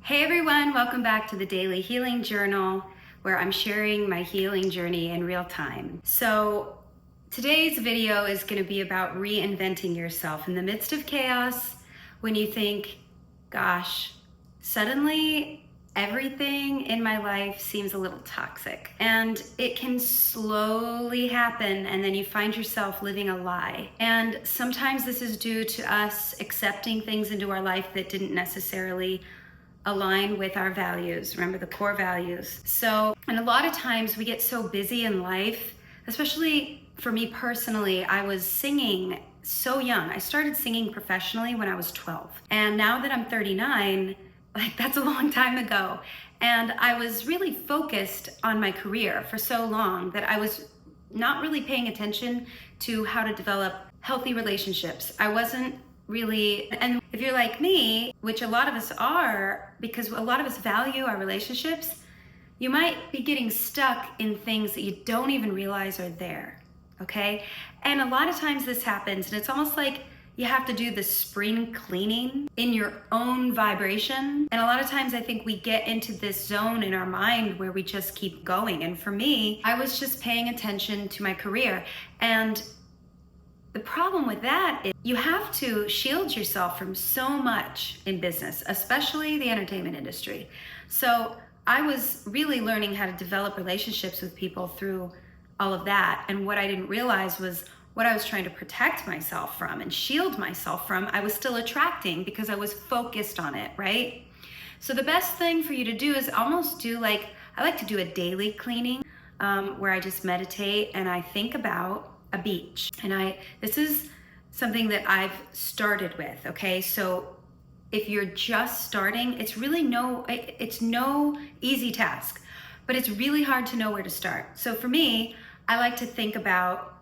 Hey everyone, welcome back to the Daily Healing Journal, where I'm sharing my healing journey in real time. So today's video is going to be about reinventing yourself in the midst of chaos. When you think, gosh, suddenly everything in my life seems a little toxic, and it can slowly happen, and then you find yourself living a lie. And sometimes this is due to us accepting things into our life that didn't necessarily align with our values. Remember the core values. And a lot of times we get so busy in life, especially for me personally. I was singing so young. I started singing professionally when I was 12. And now that I'm 39, that's a long time ago. And I was really focused on my career for so long that I was not really paying attention to how to develop healthy relationships. I wasn't really, and if you're like me, which a lot of us are, because a lot of us value our relationships, you might be getting stuck in things that you don't even realize are there, okay? And a lot of times this happens, and it's almost like you have to do the spring cleaning in your own vibration. And a lot of times I think we get into this zone in our mind where we just keep going. And for me, I was just paying attention to my career. And the problem with that is you have to shield yourself from so much in business, especially the entertainment industry. So I was really learning how to develop relationships with people through all of that. And what I didn't realize was what I was trying to protect myself from and shield myself from, I was still attracting because I was focused on it, right? So the best thing for you to do is almost do I like to do a daily cleaning where I just meditate and I think about a beach. And this is something that I've started with, okay? So if you're just starting, it's no easy task, but it's really hard to know where to start. So for me, I like to think about,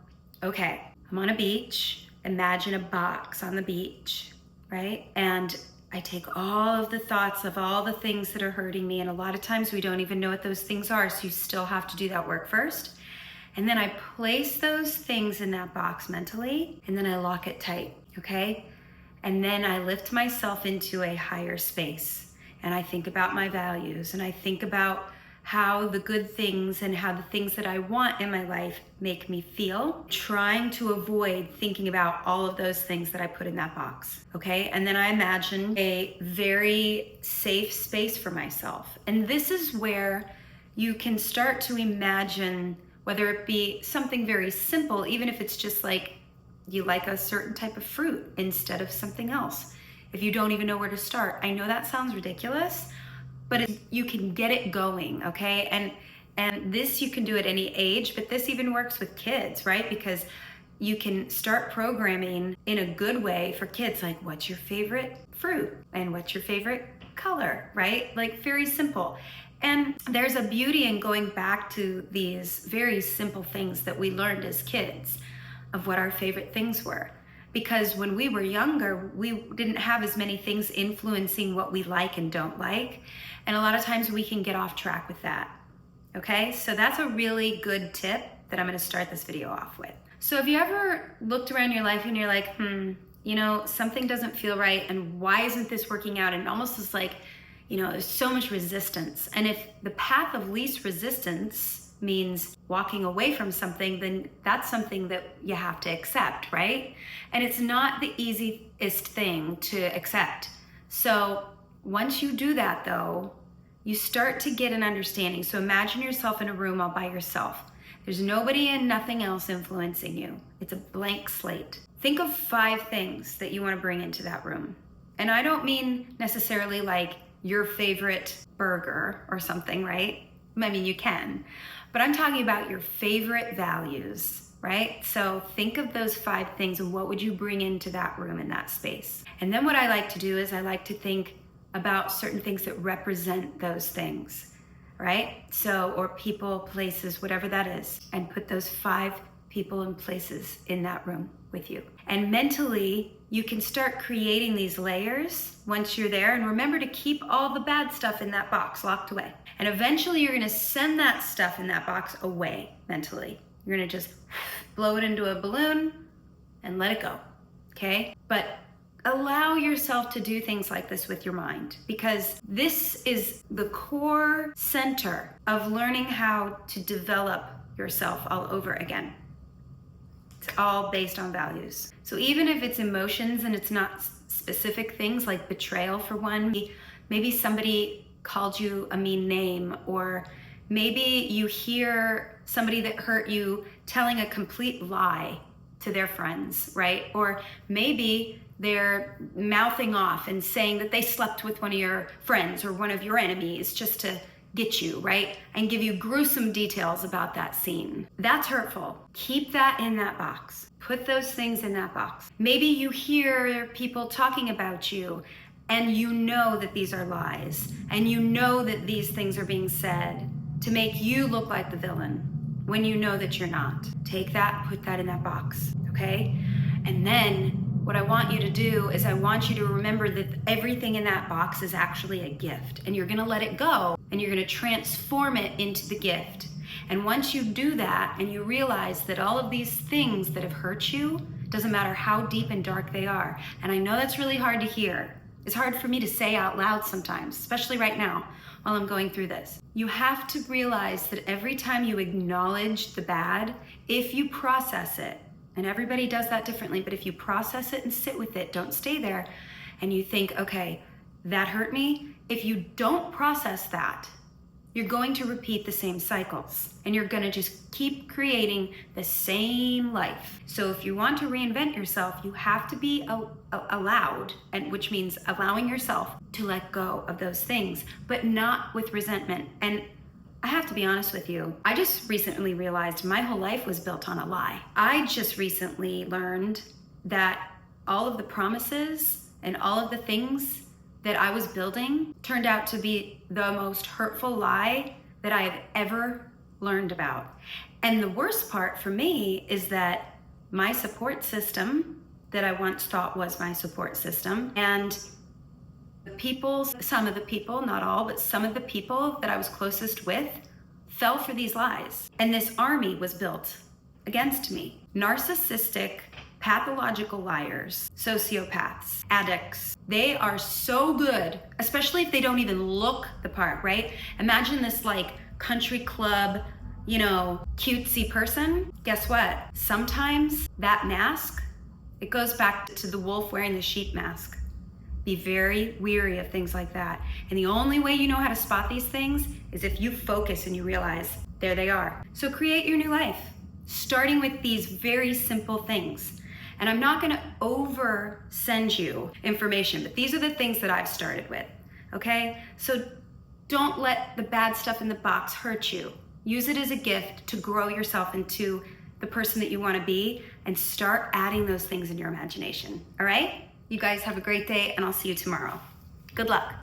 okay, I'm on a beach, imagine a box on the beach, right? And I take all of the thoughts of all the things that are hurting me, and a lot of times we don't even know what those things are, so you still have to do that work first. And then I place those things in that box mentally, and then I lock it tight, okay? And then I lift myself into a higher space, and I think about my values, and I think about how the good things and how the things that I want in my life make me feel, trying to avoid thinking about all of those things that I put in that box, okay? And then I imagine a very safe space for myself. And this is where you can start to imagine, whether it be something very simple, even if it's just like you like a certain type of fruit instead of something else. If you don't even know where to start. I know that sounds ridiculous, but you can get it going, okay? And this you can do at any age, but this even works with kids, right? Because you can start programming in a good way for kids, like what's your favorite fruit and what's your favorite color, right? Like very simple. And there's a beauty in going back to these very simple things that we learned as kids of what our favorite things were. Because when we were younger, we didn't have as many things influencing what we like and don't like. And a lot of times we can get off track with that, okay? So that's a really good tip that I'm gonna start this video off with. So have you ever looked around your life and you're like, something doesn't feel right, and why isn't this working out? And almost is like, there's so much resistance. And if the path of least resistance means walking away from something, then that's something that you have to accept, right? And it's not the easiest thing to accept. So once you do that though, you start to get an understanding. So imagine yourself in a room all by yourself. There's nobody and nothing else influencing you. It's a blank slate. Think of 5 things that you want to bring into that room. And I don't mean necessarily like your favorite burger or something, right? I mean, you can, but I'm talking about your favorite values, right? So think of those 5 things and what would you bring into that room, in that space? And then what I like to do is I like to think about certain things that represent those things, right? So, or people, places, whatever that is, and put those 5 people and places in that room with you. And mentally, you can start creating these layers once you're there. And remember to keep all the bad stuff in that box locked away. And eventually you're gonna send that stuff in that box away mentally. You're gonna just blow it into a balloon and let it go, okay? But Allow yourself to do things like this with your mind, because this is the core center of learning how to develop yourself all over again. It's all based on values. So even if it's emotions and it's not specific things like betrayal for one, maybe somebody called you a mean name, or maybe you hear somebody that hurt you telling a complete lie to their friends, right? Or maybe they're mouthing off and saying that they slept with one of your friends or one of your enemies just to get you, right? And give you gruesome details about that scene. That's hurtful. Keep that in that box. Put those things in that box. Maybe you hear people talking about you and you know that these are lies, and you know that these things are being said to make you look like the villain when you know that you're not. Take that, put that in that box, okay? And then what I want you to do is I want you to remember that everything in that box is actually a gift, and you're gonna let it go and you're gonna transform it into the gift. And once you do that and you realize that all of these things that have hurt you, doesn't matter how deep and dark they are, and I know that's really hard to hear. It's hard for me to say out loud sometimes, especially right now while I'm going through this. You have to realize that every time you acknowledge the bad, if you process it, and everybody does that differently, but if you process it and sit with it, don't stay there, and you think, okay, that hurt me. If you don't process that, you're going to repeat the same cycles, and you're gonna just keep creating the same life. So if you want to reinvent yourself, you have to be allowed, and which means allowing yourself to let go of those things, but not with resentment. And I have to be honest with you, I just recently realized my whole life was built on a lie. I just recently learned that all of the promises and all of the things that I was building turned out to be the most hurtful lie that I have ever learned about. And the worst part for me is that my support system that I once thought was my support system, and the people, some of the people, not all, but some of the people that I was closest with fell for these lies. And this army was built against me. Narcissistic, pathological liars, sociopaths, addicts. They are so good, especially if they don't even look the part, right? Imagine this like country club, cutesy person. Guess what? Sometimes that mask, it goes back to the wolf wearing the sheep mask. Be very weary of things like that. And the only way you know how to spot these things is if you focus and you realize, there they are. So create your new life, starting with these very simple things. And I'm not gonna over send you information, but these are the things that I've started with, okay? So don't let the bad stuff in the box hurt you. Use it as a gift to grow yourself into the person that you wanna be, and start adding those things in your imagination, all right? You guys have a great day, and I'll see you tomorrow. Good luck.